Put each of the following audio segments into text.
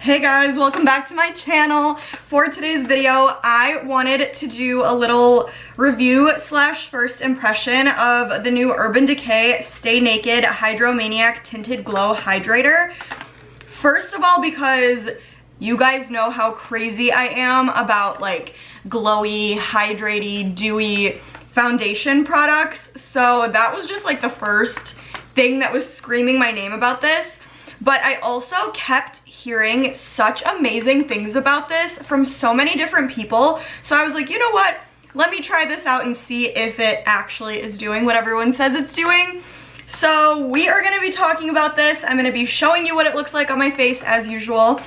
Hey guys, welcome back to my channel. For today's video, I wanted to do a little review slash first impression of the new Urban Decay Stay Naked Hydromaniac Tinted Glow Hydrator. First of all, because you guys know how crazy I am about like glowy, hydraty, dewy foundation products. So that was just like the first thing that was screaming my name about this. But I also kept hearing such amazing things about this from so many different people. So I was like, you know what? Let me try this out and see if it actually is doing what everyone says it's doing. So we are gonna be talking about this. I'm gonna be showing you what it looks like on my face as usual.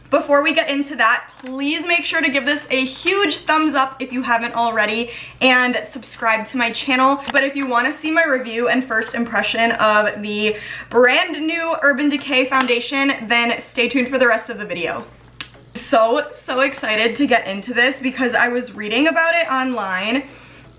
Before we get into that, please make sure to give this a huge thumbs up if you haven't already and subscribe to my channel. But if you want to see my review and first impression of the brand new Urban Decay foundation, then stay tuned for the rest of the video. So excited to get into this because I was reading about it online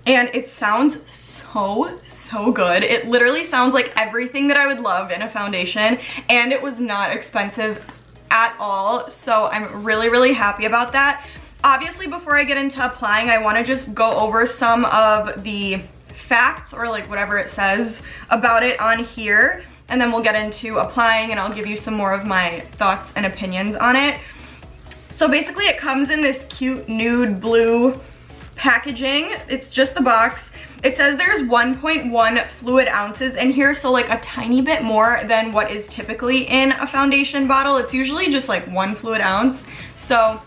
and it sounds so good. It literally sounds like everything that I would love in a foundation, and it was not expensive at all, so I'm really happy about that. Obviously, before I get into applying, I want to just go over some of the facts or like whatever it says about it on here, and then we'll get into applying and I'll give you some more of my thoughts and opinions on it. So basically it comes in this cute nude blue packaging. It's just the box. It says there's 1.1 fluid ounces in here, so like a tiny bit more than what is typically in a foundation bottle. It's usually just like 1 fluid ounce, so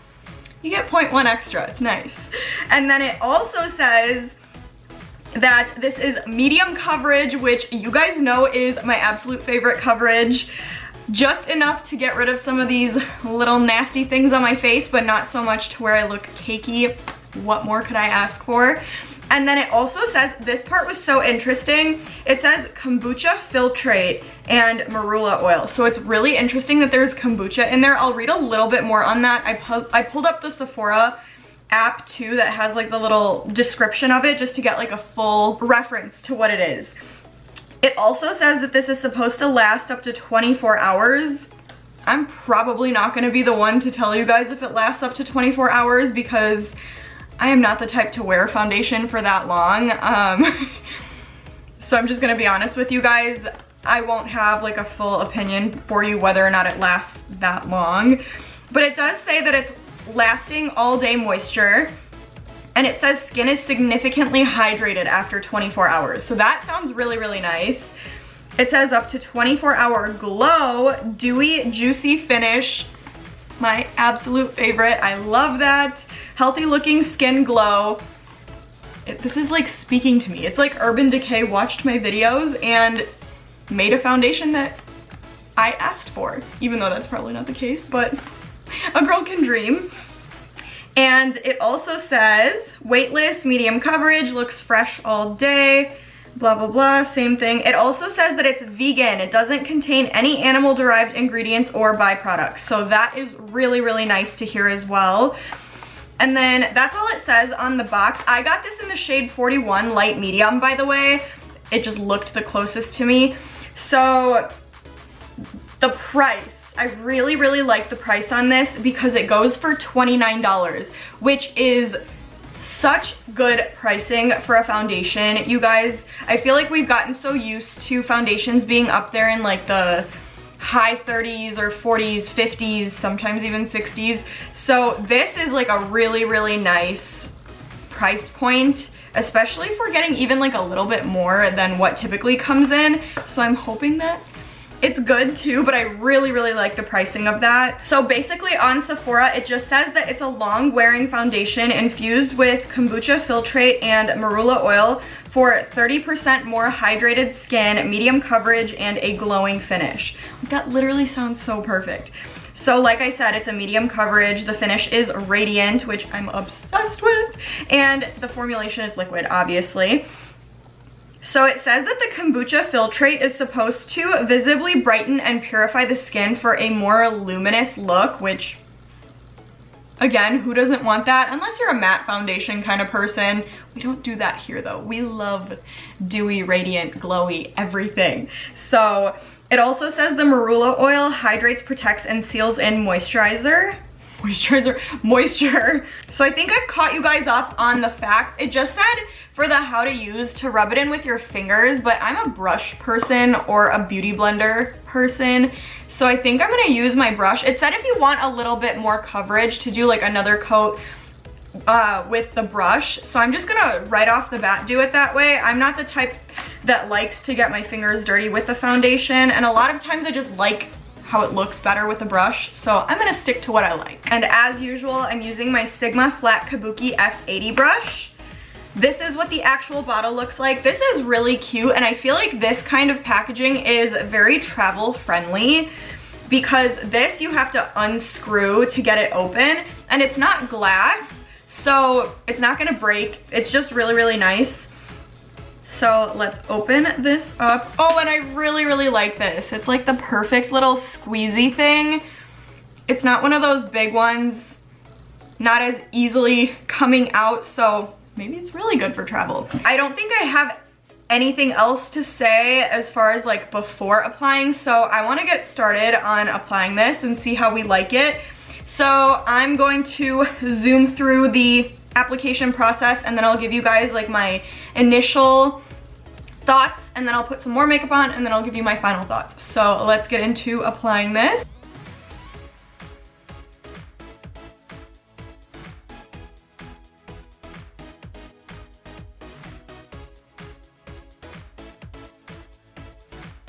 you get 0.1 extra. It's nice. And then it also says that this is medium coverage, which you guys know is my absolute favorite coverage. Just enough to get rid of some of these little nasty things on my face, but not so much to where I look cakey. What more could I ask for? And then it also says, this part was so interesting, it says kombucha filtrate and marula oil. So it's really interesting that there's kombucha in there. I'll read a little bit more on that. I pulled up the Sephora app too that has like the little description of it just to get like a full reference to what it is. It also says that this is supposed to last up to 24 hours. I'm probably not gonna be the one to tell you guys if it lasts up to 24 hours because I am not the type to wear foundation for that long. So I'm just gonna be honest with you guys. I won't have like a full opinion for you whether or not it lasts that long. But it does say that it's lasting all day moisture. And it says skin is significantly hydrated after 24 hours. So that sounds really nice. It says up to 24-hour glow, dewy, juicy finish. My absolute favorite, I love that. Healthy looking skin glow. This is like speaking to me. It's like Urban Decay watched my videos and made a foundation that I asked for, even though that's probably not the case, but a girl can dream. And it also says weightless, medium coverage, looks fresh all day, blah blah blah, same thing. It also says that it's vegan. It doesn't contain any animal derived ingredients or byproducts. So that is really nice to hear as well. And then that's all it says on the box. I got this in the shade 41 light medium, by the way. It just looked the closest to me. So the price, I really like the price on this because it goes for $29, which is such good pricing for a foundation. You guys, I feel like we've gotten so used to foundations being up there in like the high 30s or 40s, 50s, sometimes even 60s. So this is like a really nice price point, especially if we're getting even like a little bit more than what typically comes in. So I'm hoping that it's good too, but I really like the pricing of that. So basically on Sephora, it just says that it's a long wearing foundation infused with kombucha filtrate and marula oil for 30% more hydrated skin, medium coverage, and a glowing finish. That literally sounds so perfect. So like I said, it's a medium coverage. The finish is radiant, which I'm obsessed with. And the formulation is liquid, obviously. So it says that the kombucha filtrate is supposed to visibly brighten and purify the skin for a more luminous look, which, again, who doesn't want that? Unless you're a matte foundation kind of person. We don't do that here though. We love dewy, radiant, glowy everything. So It also says the marula oil hydrates, protects, and seals in moisture. So I think I've caught you guys up on the facts. It just said for the how to use to rub it in with your fingers, but I'm a brush person or a beauty blender person. So I think I'm gonna use my brush. It said if you want a little bit more coverage to do like another coat with the brush. So I'm just gonna right off the bat do it that way. I'm not the type that likes to get my fingers dirty with the foundation, and a lot of times I just like how it looks better with a brush, so I'm gonna stick to what I like. And as usual, I'm using my Sigma Flat Kabuki F80 brush. This is what the actual bottle looks like. This is really cute, and I feel like this kind of packaging is very travel friendly because this you have to unscrew to get it open, and it's not glass, so it's not gonna break. It's just really, really nice. So let's open this up. Oh, and I really, really like this. It's like the perfect little squeezy thing. It's not one of those big ones, not as easily coming out, so maybe it's really good for travel. I don't think I have anything else to say as far as like before applying, so I wanna get started on applying this and see how we like it. So I'm going to zoom through the application process, and then I'll give you guys like my initial thoughts, and then I'll put some more makeup on, and then I'll give you my final thoughts. So let's get into applying this.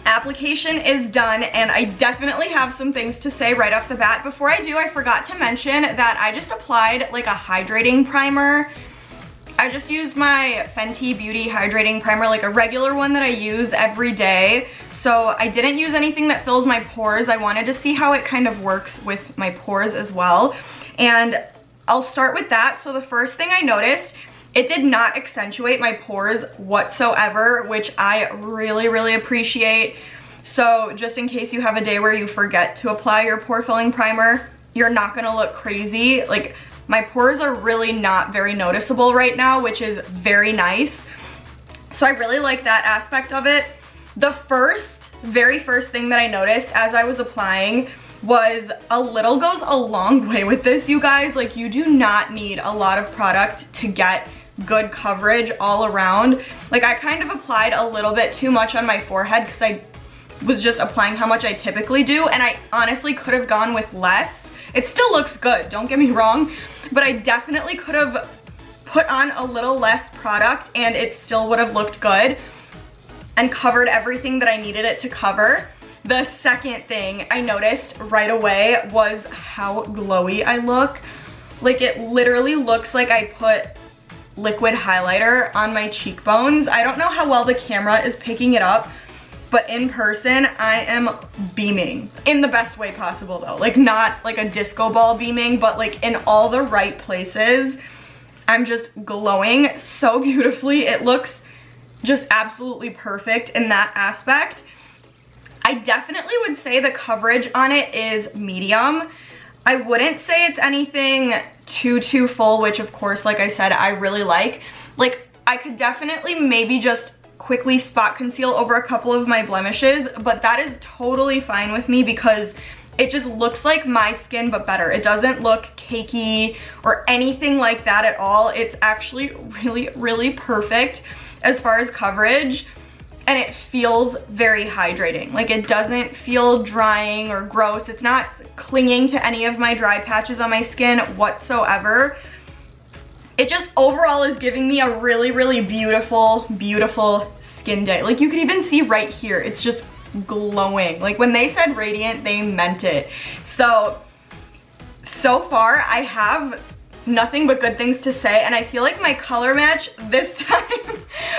Application is done, and I definitely have some things to say right off the bat. Before I do, I forgot to mention that I just applied like a hydrating primer. I just used my Fenty Beauty hydrating primer, like a regular one that I use every day. So I didn't use anything that fills my pores. I wanted to see how it kind of works with my pores as well. And I'll start with that. So the first thing I noticed, it did not accentuate my pores whatsoever, which I really, really appreciate. So just in case you have a day where you forget to apply your pore filling primer, you're not gonna look crazy. Like, my pores are really not very noticeable right now, which is very nice. So I really like that aspect of it. The very first thing that I noticed as I was applying was a little goes a long way with this, you guys. Like, you do not need a lot of product to get good coverage all around. Like, I kind of applied a little bit too much on my forehead because I was just applying how much I typically do, and I honestly could have gone with less. It still looks good, don't get me wrong, but I definitely could have put on a little less product and it still would have looked good and covered everything that I needed it to cover. The second thing I noticed right away was how glowy I look. Like, it literally looks like I put liquid highlighter on my cheekbones. I don't know how well the camera is picking it up, but in person, I am beaming. In the best way possible though. Like, not like a disco ball beaming, but like in all the right places. I'm just glowing so beautifully. It looks just absolutely perfect in that aspect. I definitely would say the coverage on it is medium. I wouldn't say it's anything too full, which of course, like I said, I really like. Like, I could definitely maybe just quickly spot conceal over a couple of my blemishes, but that is totally fine with me because it just looks like my skin but better. It doesn't look cakey or anything like that at all. It's actually really, really perfect as far as coverage, and it feels very hydrating. Like, it doesn't feel drying or gross. It's not clinging to any of my dry patches on my skin whatsoever. It just overall is giving me a really, really beautiful, beautiful skin day. Like, you can even see right here, it's just glowing. Like, when they said radiant, they meant it. So far I have nothing but good things to say, and I feel like my color match this time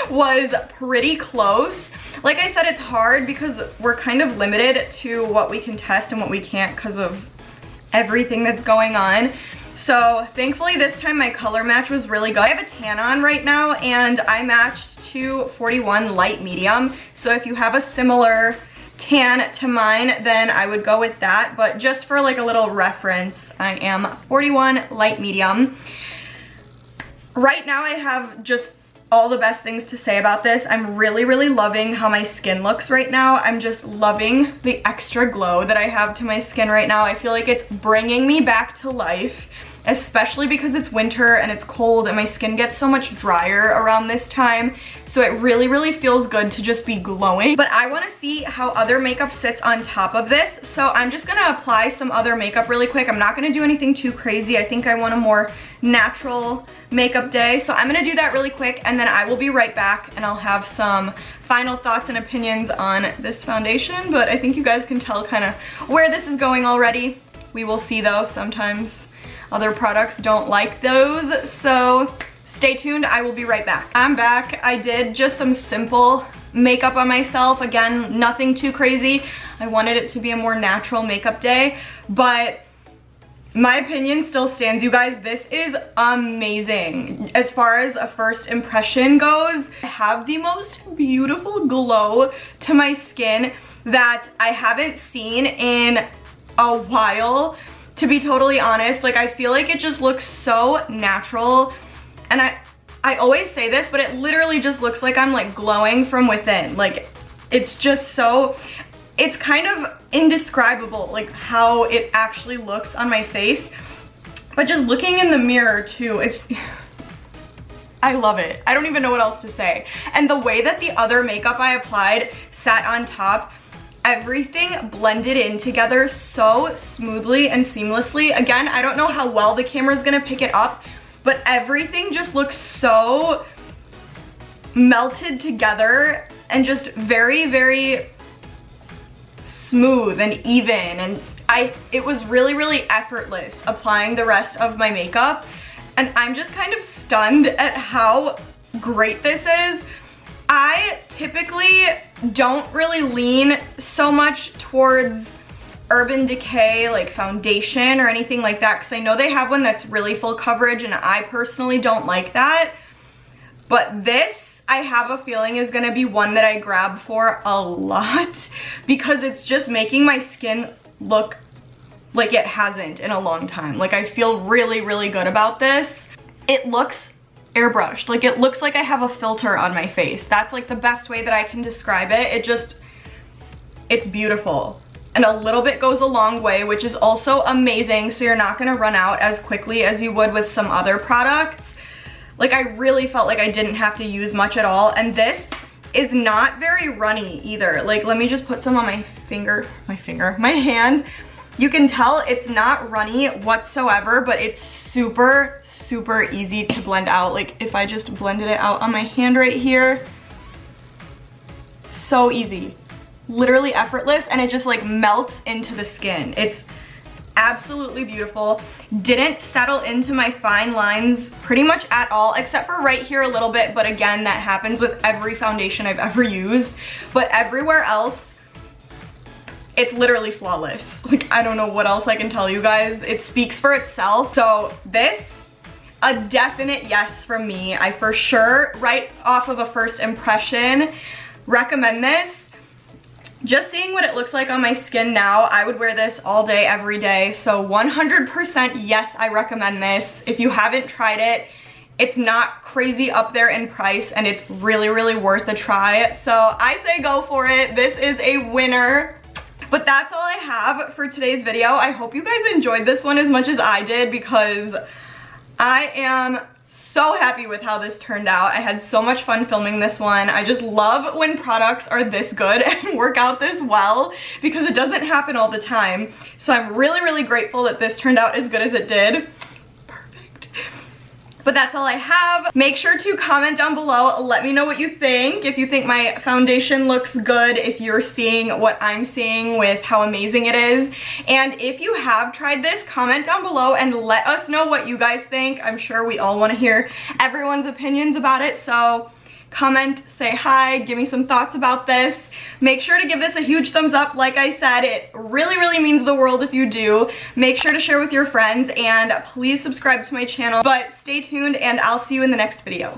was pretty close. Like I said, it's hard because we're kind of limited to what we can test and what we can't because of everything that's going on. So thankfully this time my color match was really good. I have a tan on right now and I matched to 41 light medium. So if you have a similar tan to mine, then I would go with that. But just for like a little reference, I am 41 light medium. Right now I have just all the best things to say about this. I'm really, really loving how my skin looks right now. I'm just loving the extra glow that I have to my skin right now. I feel like it's bringing me back to life, especially because it's winter and it's cold and my skin gets so much drier around this time. So it really, really feels good to just be glowing. But I want to see how other makeup sits on top of this. So I'm just gonna apply some other makeup really quick. I'm not gonna do anything too crazy. I think I want a more natural makeup day. So I'm gonna do that really quick and then I will be right back and I'll have some final thoughts and opinions on this foundation. But I think you guys can tell kind of where this is going already. We will see though. Sometimes other products don't like those, so stay tuned, I will be right back. I'm back. I did just some simple makeup on myself. Again, nothing too crazy. I wanted it to be a more natural makeup day, but my opinion still stands, you guys. This is amazing. As far as a first impression goes, I have the most beautiful glow to my skin that I haven't seen in a while. To be totally honest, like I feel like it just looks so natural, and I always say this, but it literally just looks like I'm like glowing from within. Like it's just so, it's kind of indescribable like how it actually looks on my face. But just looking in the mirror too, it's, I love it. I don't even know what else to say. And the way that the other makeup I applied sat on top, everything blended in together so smoothly and seamlessly. Again, I don't know how well the camera is gonna pick it up, but everything just looks so melted together and just very, very smooth and even. And it was really, really effortless applying the rest of my makeup. And I'm just kind of stunned at how great this is. I typically don't really lean so much towards Urban Decay like foundation or anything like that, because I know they have one that's really full coverage and I personally don't like that. But this, I have a feeling, is gonna be one that I grab for a lot because it's just making my skin look like it hasn't in a long time. Like I feel really, really good about this. It looks airbrushed. Like it looks like I have a filter on my face. That's like the best way that I can describe it. It's beautiful. And a little bit goes a long way, which is also amazing. So you're not gonna run out as quickly as you would with some other products. Like I really felt like I didn't have to use much at all. And this is not very runny either. Like let me just put some on my hand. You can tell it's not runny whatsoever, but it's super, super easy to blend out. Like if I just blended it out on my hand right here, so easy, literally effortless, and it just like melts into the skin. It's absolutely beautiful. Didn't settle into my fine lines pretty much at all, except for right here a little bit, but again, that happens with every foundation I've ever used. But everywhere else, it's literally flawless. Like, I don't know what else I can tell you guys. It speaks for itself. So this, a definite yes from me. I for sure, right off of a first impression, recommend this. Just seeing what it looks like on my skin now, I would wear this all day, every day. So 100% yes, I recommend this. If you haven't tried it, it's not crazy up there in price and it's really, really worth a try. So I say go for it. This is a winner. But that's all I have for today's video. I hope you guys enjoyed this one as much as I did, because I am so happy with how this turned out. I had so much fun filming this one. I just love when products are this good and work out this well, because it doesn't happen all the time. So I'm really, really grateful that this turned out as good as it did. Perfect. But that's all I have. Make sure to comment down below. Let me know what you think. If you think my foundation looks good, if you're seeing what I'm seeing with how amazing it is. And if you have tried this, comment down below and let us know what you guys think. I'm sure we all want to hear everyone's opinions about it. So comment, say hi, give me some thoughts about this. Make sure to give this a huge thumbs up. Like I said, it really, really means the world if you do. Make sure to share with your friends and please subscribe to my channel. But stay tuned and I'll see you in the next video.